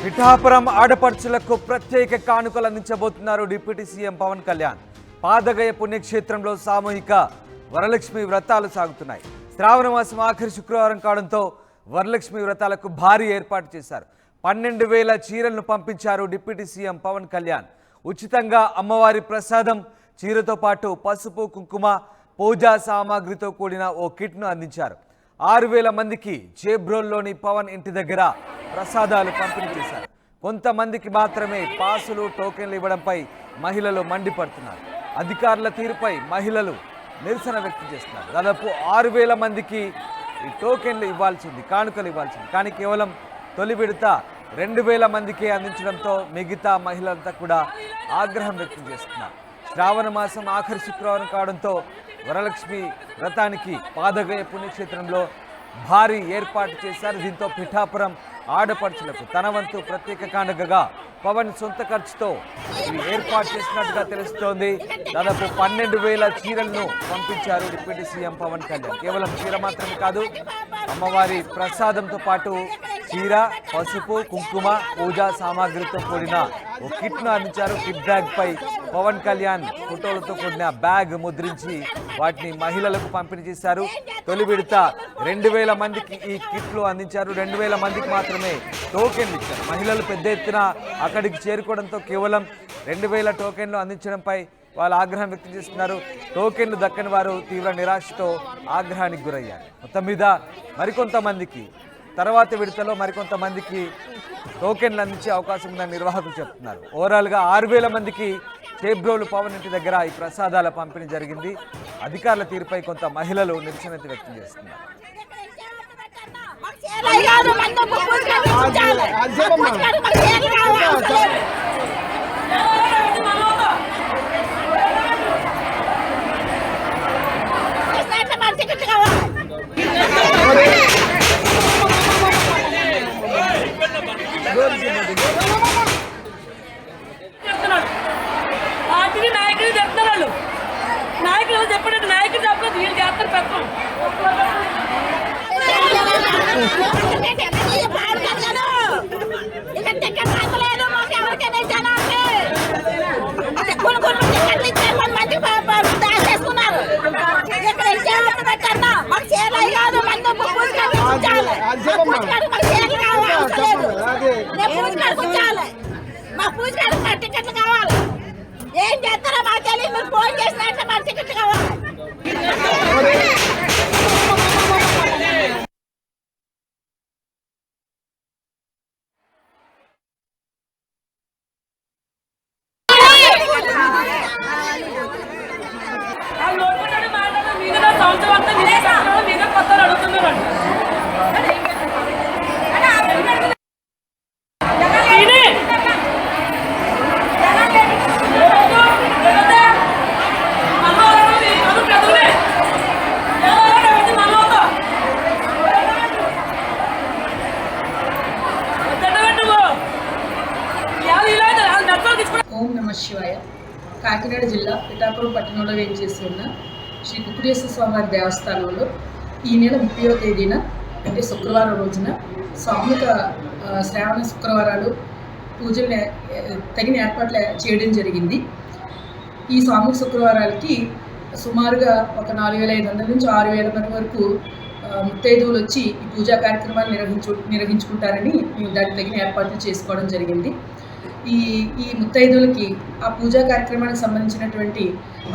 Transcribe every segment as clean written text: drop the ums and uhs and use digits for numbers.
పిఠాపురం ఆడపడుచులకు ప్రత్యేక కానుకలు అందించబోతున్నారు డిప్యూటీ సీఎం పవన్ కళ్యాణ్. పాదగయ పుణ్యక్షేత్రంలో సామూహిక వరలక్ష్మి వ్రతాలు సాగుతున్నాయి. శ్రావణ మాసం ఆఖరి శుక్రవారం కావడంతో వరలక్ష్మి వ్రతాలకు భారీ ఏర్పాటు చేశారు. 12,000 చీరలను పంపించారు డిప్యూటీ సీఎం పవన్ కళ్యాణ్. ఉచితంగా అమ్మవారి ప్రసాదం, చీరతో పాటు పసుపు, కుంకుమ, పూజా సామాగ్రితో కూడిన ఓ కిట్ను అందించారు. 6,000 మందికి చేబ్రోల్లోని పవన్ ఇంటి దగ్గర ప్రసాదాలు పంపిణీ చేశారు. కొంతమందికి మాత్రమే పాసులు, టోకెన్లు ఇవ్వడంపై మహిళలు మండిపడుతున్నారు. అధికారుల తీరుపై మహిళలు నిరసన వ్యక్తం చేస్తున్నారు. దాదాపు 6,000 మందికి ఈ టోకెన్లు ఇవ్వాల్సింది, కానుకలు ఇవ్వాల్సింది. కానీ కేవలం తొలి విడత 2,000 మందికి అందించడంతో మిగతా మహిళలంతా కూడా ఆగ్రహం వ్యక్తం చేస్తున్నారు. శ్రావణ మాసం ఆఖరి శుక్రవారం కావడంతో వరలక్ష్మి వ్రతానికి పాదగయ పుణ్యక్షేత్రంలో భారీ ఏర్పాటు చేశారు. దీంతో పిఠాపురం ఆడపడుచులకు తన వంతు ప్రత్యేక కానుకగా పవన్ సొంత ఖర్చుతో ఏర్పాటు చేసినట్టుగా తెలుస్తోంది. దాదాపు 12,000 చీరలను పంపించారు డిప్యూటీ సీఎం పవన్ కళ్యాణ్. కేవలం చీర మాత్రమే కాదు, అమ్మవారి ప్రసాదంతో పాటు చీర, పసుపు, కుంకుమ, పూజా సామాగ్రితో కూడిన ఓ కిట్ను అందించారు. కిట్ బ్యాగ్ పై పవన్ కళ్యాణ్ ఫోటోలతో కూడిన బ్యాగ్ ముద్రించి వాటిని మహిళలకు పంపిణీ చేశారు. తొలి విడత 2,000 మందికి ఈ కిట్లు అందించారు. 2,000 మందికి మాత్రమే టోకెన్లు ఇచ్చారు. మహిళలు పెద్ద ఎత్తున అక్కడికి చేరుకోవడంతో కేవలం 2,000 టోకెన్లు అందించడంపై వాళ్ళు ఆగ్రహం వ్యక్తం చేస్తున్నారు. టోకెన్లు దక్కని వారు తీవ్ర నిరాశతో ఆగ్రహానికి గురయ్యారు. మొత్తం మీద మరికొంతమందికి తర్వాత విడతలో మరికొంతమందికి టోకెన్లు అందించే అవకాశం ఉందని నిర్వాహకులు చెప్తున్నారు. ఓవరాల్గా 6,000 మందికి చేబ్రోలు పవన్ ఇంటి దగ్గర ఈ ప్రసాదాల పంపిణీ జరిగింది. అధికారుల తీరుపై కొంత మహిళలు నిరసన వ్యక్తం చేస్తున్నారు. పార్టీ నాయకులు చెప్తున్నారు, నాయకులు చెప్పినట్టు నాయకులు చెప్పలేదు, వీళ్ళు చేస్తారు పెద్దలు. మా పూజ టికెట్లు కావాలి. ఏం చేస్తారో మాకు తెలియదు. మీరు ఫోన్ చేసినట్టు మా టికెట్లు కావాలి. సంవత్సరం అంతా మీద కొత్త అడుగుతున్నారు. ఓం నమః శివాయ. కాకినాడ జిల్లా పిఠాపురం పట్టణంలో వేయించేసి ఉన్న శ్రీ కుకుడేశ్వర స్వామివారి దేవస్థానంలో ఈ నెల 30వ తేదీన అంటే శుక్రవారం రోజున సామూహిక శ్రావణ శుక్రవారాలు పూజలు తగిన ఏర్పాట్లు చేయడం జరిగింది. ఈ సామూహిక శుక్రవారాలకి సుమారుగా ఒక 4,500 నుంచి 6,000 మంది వరకు ముత్తైదువులు వచ్చి ఈ పూజా కార్యక్రమాలు నిర్వహించుకుంటారని మేము దానికి తగిన ఏర్పాట్లు చేసుకోవడం జరిగింది. ఈ ముత్తైదువులకి ఆ పూజా కార్యక్రమానికి సంబంధించినటువంటి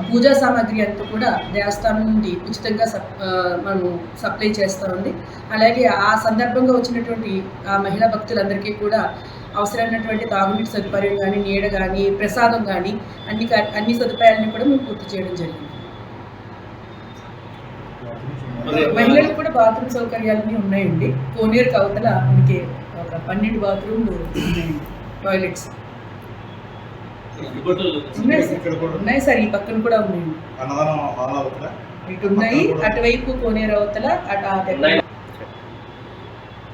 పూజా సామాగ్రి అంతా కూడా దేవస్థానం నుండి ఉచితంగా మనము సప్లై చేస్తామండి. అలాగే ఆ సందర్భంగా వచ్చినటువంటి ఆ మహిళా భక్తులందరికీ కూడా అవసరమైనటువంటి తాగునీటి సదుపాయం కానీ, నీడ కానీ, ప్రసాదం కానీ అన్ని సదుపాయాలను కూడా మేము పూర్తి చేయడం జరిగింది. మహిళలకు కూడా బాత్రూమ్ సౌకర్యాలన్నీ ఉన్నాయండి. కోనేరు అవతల మనకి ఒక 12 బాత్రూమ్లు ఉన్నాయండి, టాయిలెట్స్ ఉన్నాయి సార్. ఈ పక్కన కూడా ఉన్నాయండి, ఇటు ఉన్నాయి. అటువైపు కోనేరు అవతల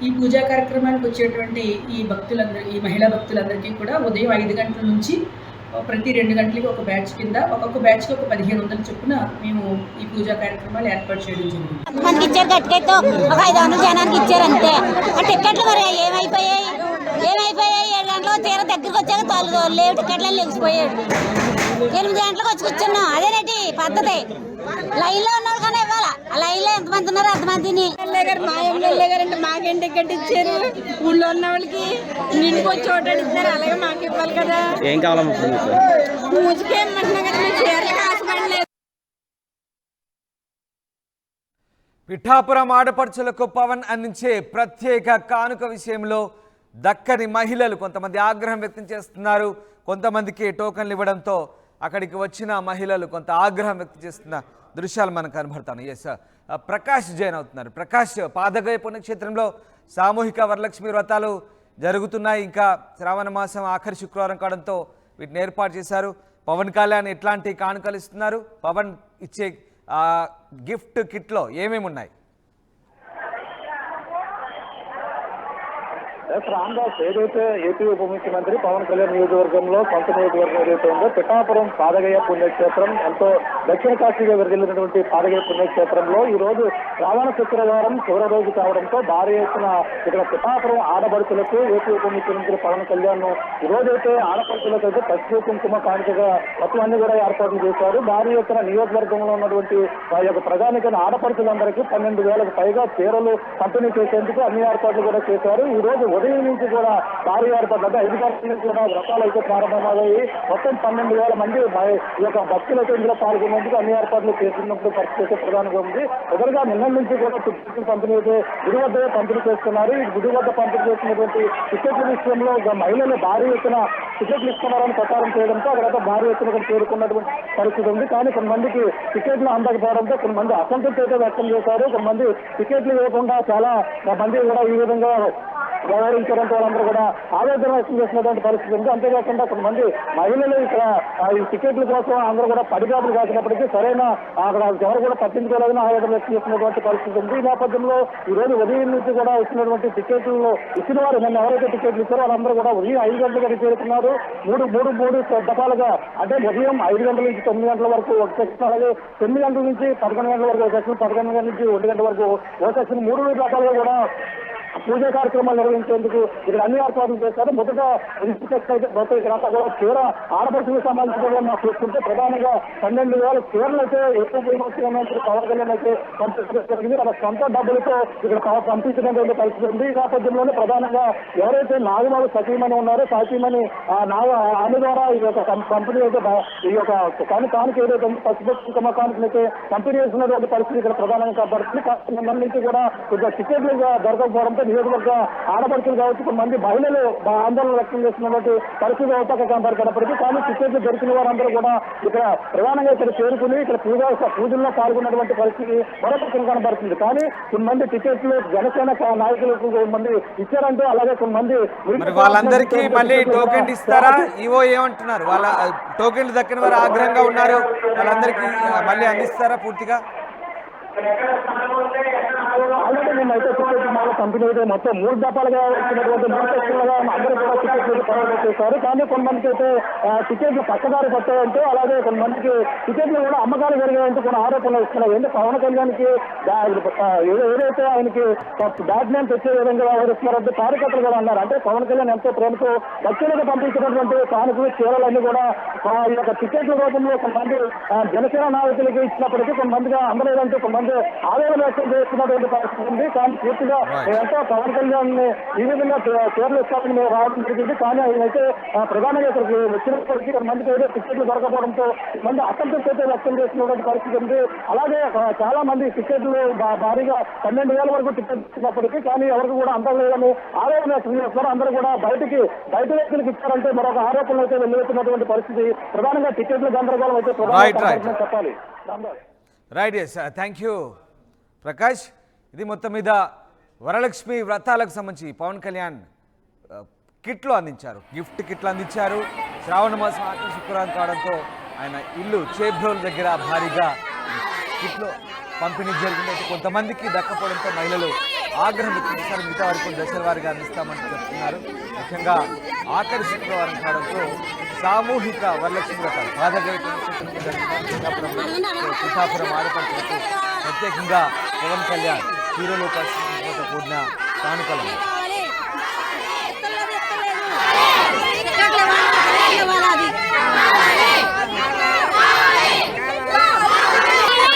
ఈ పూజా కార్యక్రమానికి వచ్చేటువంటి ఈ మహిళా భక్తులందరికీ కూడా ఉదయం 5 గంటల నుంచి ప్రతి 2 గంటలకి ఒక బ్యాచ్ కింద ఒక్కొక్క బ్యాచ్కి ఒక 1,500 చొప్పున మేము ఈ పూజా కార్యక్రమాలు ఏర్పాటు చేయడం జరిగింది. మనకి ఇచ్చారు గట్టికైతే ఒక 500 జనానికి ఇచ్చారు అంతే. టికెట్లు మరి ఏమైపోయాయి తీర దగ్గరికి వచ్చాక లేవు టికెట్లను లెగిసిపోయాడు. 8 గంటలకు వచ్చి కూర్చున్నాం. అదేనండి పద్ధతి. లైన్లో ఉన్నారు కానీ ఇవ్వాలా. ఆ లైన్లో ఎంతమంది ఉన్నారు అంతమందిని. మా ఎమ్మెల్యే గారు అంటే మాకేం టికెట్ ఇచ్చారు. ఊళ్ళో ఉన్న వాళ్ళకి నిండుకు వచ్చి ఓటాడు ఇచ్చారు. అలాగే మాకు ఇవ్వాలి కదా. ఏం కావాలమ్మా పూజకి ఏమంటున్నాం కదా, మేము చీరలకు ఆశపడలేదు. పిఠాపురం ఆడపడుచులకు పవన్ అందించే ప్రత్యేక కానుక విషయంలో దక్కని మహిళలు కొంతమంది ఆగ్రహం వ్యక్తం చేస్తున్నారు. కొంతమందికి టోకన్లు ఇవ్వడంతో అక్కడికి వచ్చిన మహిళలు కొంత ఆగ్రహం వ్యక్తం చేస్తున్న దృశ్యాలు మనకు కనబడతాయి. ఎస్, ప్రకాష్ జైన్ అవుతున్నారు. ప్రకాష్, పాదగయ పుణ్యక్షేత్రంలో సామూహిక వరలక్ష్మి వ్రతాలు జరుగుతున్నాయి. ఇంకా శ్రావణ మాసం ఆఖరి శుక్రవారం కావడంతో వీటిని ఏర్పాటు చేశారు. పవన్ కళ్యాణ్ ఎట్లాంటి కానుకలు ఇస్తున్నారు? పవన్ ఇచ్చే గిఫ్ట్ కిట్లో ఏమేమి ఉన్నాయి? రామ్దాస్, ఏదైతే ఏపీ ఉప ముఖ్యమంత్రి పవన్ కళ్యాణ్ నియోజకవర్గంలో సొంత నియోజకవర్గం ఏదైతే ఉందో పిఠాపురం పాదగయ పుణ్యక్షేత్రం, ఎంతో దక్షిణ కాశీగా విరగిల్లినటువంటి పాదగయ పుణ్యక్షేత్రంలో ఈ రోజు శ్రావణ శుక్రవారం చివరి రోజు కావడంతో భారీ ఎత్తున ఇక్కడ పిఠాపురం ఆడపడుచులకు ఏపీ ఉప ముఖ్యమంత్రి పవన్ కళ్యాణ్ ఈ రోజైతే ఆడపడుచులకు అయితే పసుపు కుంకుమ కానుకగా మొత్తం అన్ని కూడా ఏర్పాట్లు చేశారు. భారీ ఎత్తున నియోజకవర్గంలో ఉన్నటువంటి వారి యొక్క ప్రధానికైన ఆడపడుచులందరికీ 12,000కు పైగా చీరలు పంపిణీ చేసేందుకు అన్ని ఏర్పాట్లు కూడా చేశారు. ఈ రోజు ఉదయం నుంచి కూడా భారీ ఏర్పాట్లు అంటే 5 గంటల నుంచి కూడా వ్రతాలు అయితే ప్రారంభమయ్యాయి. మొత్తం 12,000 మంది ఈ యొక్క భక్తులు అయితే ఇందులో పాల్గొనేందుకు అన్ని ఏర్పాట్లు చేస్తున్నప్పుడు పరిస్థితి అయితే ప్రధానంగా ఉంది. మొదలుగా నిన్న నుంచి కూడా టికెట్లు పంపిణీ అయితే గుడి వద్ద పంపిణీ చేస్తున్నారు. ఈ గుడి వద్ద పంపిణీ చేస్తున్నటువంటి టికెట్ల విషయంలో మహిళలు భారీ ఎత్తున టికెట్లు ఇస్తున్నారని ప్రచారం చేయడంతో అక్కడ భారీ ఎత్తున చేరుకున్నటువంటి పరిస్థితి ఉంది. కానీ కొంతమందికి టికెట్లు అందకపోవడంతో కొంతమంది అసంతృప్తి అయితే వ్యక్తం చేశారు. కొంతమంది టికెట్లు ఇవ్వకుండా చాలా మంది కూడా ఈ విధంగా వ్యవహరించడంతో వాళ్ళందరూ కూడా ఆవేదన వ్యక్తం చేసినటువంటి పరిస్థితి ఉంది. అంతేకాకుండా కొంతమంది మహిళలు ఇక్కడ ఈ టికెట్ల కోసం అందరూ కూడా పడిగాపులు కాసినప్పటికీ సరైన అక్కడ ఎవరు కూడా పట్టించుకోలేదని ఆవేదన వ్యక్తం చేసినటువంటి పరిస్థితి ఉంది. ఈ నేపథ్యంలో ఈ రోజు ఉదయం నుంచి కూడా ఇచ్చినటువంటి టికెట్లు ఇచ్చిన వారు నిన్న ఎవరైతే టికెట్లు ఇచ్చారో వాళ్ళందరూ కూడా ఉదయం 5 గంటలకు చేరుకున్నారు. మూడు దఫాలుగా అంటే ఉదయం 5 గంటల నుంచి 9 గంటల వరకు ఒక సెక్షన్, అలాగే 9 గంటల నుంచి 11 గంటల వరకు ఒక సెక్షన్, 11 గంటల నుంచి 1 గంట వరకు ఒక సెక్షన్, 3 రకాలుగా కూడా పూజా కార్యక్రమాలు నిర్వహించేందుకు ఇక్కడ అన్ని ఏర్పాట్లు చేశారు. మొదట మొత్తం ఇక్కడంతా కూడా చీర ఆడపడుచులకు సంబంధించిన మనం చూసుకుంటే ప్రధానంగా 12,000 చీరలు అయితే ఎక్కువ ఉపయోగించిన పవన్ కళ్యాణ్ అయితే పంపించడం జరిగింది. తన సొంత డబ్బులతో ఇక్కడ పంపించినటువంటి పరిస్థితి ఉంది. ఈ నేపథ్యంలోనే ప్రధానంగా ఎవరైతే నాగబాబు సతీమణి ఉన్నారో సతీమణి ఆమె ద్వారా ఈ యొక్క కంపెనీ అయితే ఈ యొక్క కానుక ఏదైతే పసుపు కుంకుమ కానుకలైతే పంపిణీ చేస్తున్నటువంటి పరిస్థితి ఇక్కడ ప్రధానంగా కనబడుతుంది. నిన్న నుంచి కూడా కొద్దిగా టికెట్లు దొరకకపోవడంతో నియోజకవర్గ ఆడపడుచులు కావచ్చు కొంతమంది మహిళలు ఆందోళన వ్యక్తం చేస్తున్నటువంటి పరిస్థితి అవుతాక కనపడినప్పటికీ కానీ టికెట్లు దొరికిన వారందరూ కూడా ఇక్కడ ప్రధానంగా ఇక్కడ చేరుకుని ఇక్కడ పూజల్లో పాల్గొన్నటువంటి పరిస్థితి మరొక కనబడుతుంది. కానీ కొంతమంది టికెట్లు జనసేన నాయకులకు కొంతమంది ఇచ్చారంటూ అలాగే కొంతమంది వాళ్ళందరికీ మళ్ళీ టోకెన్ ఇస్తారా? ఈవో ఏమంటున్నారు? వాళ్ళ టోకెన్లు దక్కిన వారు ఆగ్రహంగా ఉన్నారు. వాళ్ళందరికీ మళ్ళీ అందిస్తారా పూర్తిగా? ఆల్రెడీ మేమైతే టికెట్ కంపెనీ అయితే మొత్తం 3 దఫాలుగా వచ్చినటువంటి 3 సెక్షన్లుగా అందరూ కూడా టికెట్లు ప్రవేశం చేశారు. కానీ కొంతమందికి అయితే టికెట్లు పక్కదారి పట్టాయంటూ అలాగే కొంతమందికి టికెట్లు కూడా అమ్మకాలు జరిగాయంటూ కొన్ని ఆరోపణలు ఇస్తున్నాయి. అంటే పవన్ కళ్యాణ్కి ఏదైతే ఆయనకి బ్యాడ్ నేమ్ తెచ్చే విధంగా వ్యవహరిస్తున్నారంటే కార్యకర్తలు కూడా అన్నారు. అంటే పవన్ కళ్యాణ్ ఎంతో ప్రేమతో భక్తులకు పంపించినటువంటి కానుకలు చీరలన్నీ కూడా ఈ యొక్క టికెట్ల రూపంలో కొంతమంది జనసేన నాయకులకి ఇచ్చినప్పటికీ కొంతమందిగా అందలేదంటూ కొంతమంది ఆవేదన వ్యక్తం చేస్తున్నటువంటి పరిస్థితి ఉంది. కానీ పూర్తిగా ఎంతో పవన్ కళ్యాణ్ ఈ విధంగా చీరలు ఇస్తామని మేము రావడం జరిగింది. కానీ ఆయన అయితే ప్రధానంగా ఇక్కడికి వచ్చినప్పటికీ కొంతమందికి అయితే టికెట్లు దొరకపోవడంతో మంది అసంతృప్తి అయితే వ్యక్తం చేస్తున్నటువంటి పరిస్థితి ఉంది. అలాగే చాలా మంది టికెట్లు భారీగా 12,000 వరకు టికెట్ ఇచ్చినప్పటికీ కానీ ఎవరికి కూడా అందలేదని ఆవేదన వ్యక్తం చేస్తున్నారు. అందరూ కూడా బయట వ్యక్తులకు ఇచ్చారంటే మరొక ఆరోపణలు అయితే వెళ్తున్నటువంటి పరిస్థితి. ప్రధానంగా టికెట్ల గందరగోళం అయితే ప్రధానంగా చెప్పాలి. Right, yes, thank you Prakash. ఇది మొత్తం మీద వరలక్ష్మి వ్రతాలకు సంబంధించి పవన్ కళ్యాణ్ కిట్లు అందించారు, గిఫ్ట్ కిట్లు అందించారు. శ్రావణ మాసం ఆఖరి శుక్రవారం కావడంతో ఆయన ఇల్లు చేబ్రోల్ దగ్గర భారీగా కిట్లు పంపిణీ జరిగింది. అయితే కొంతమందికి దక్కపోవడంతో మహిళలు ఆగ్రహం వ్యక్తం చేశారు. మిగతా వారికి దశల వారిగా అందిస్తామని చెప్తున్నారు. ముఖ్యంగా ఆఖరి శుక్రవారం కావడంతో సామూహిక వరలక్ష్మి వ్రతాలు పాదగయ పిఠాపురం ఆడపడుచులకు ప్రత్యేకంగా పవన్ కళ్యాణ్ హీరోలు పరిస్థితులతో కూడిన కానుకలు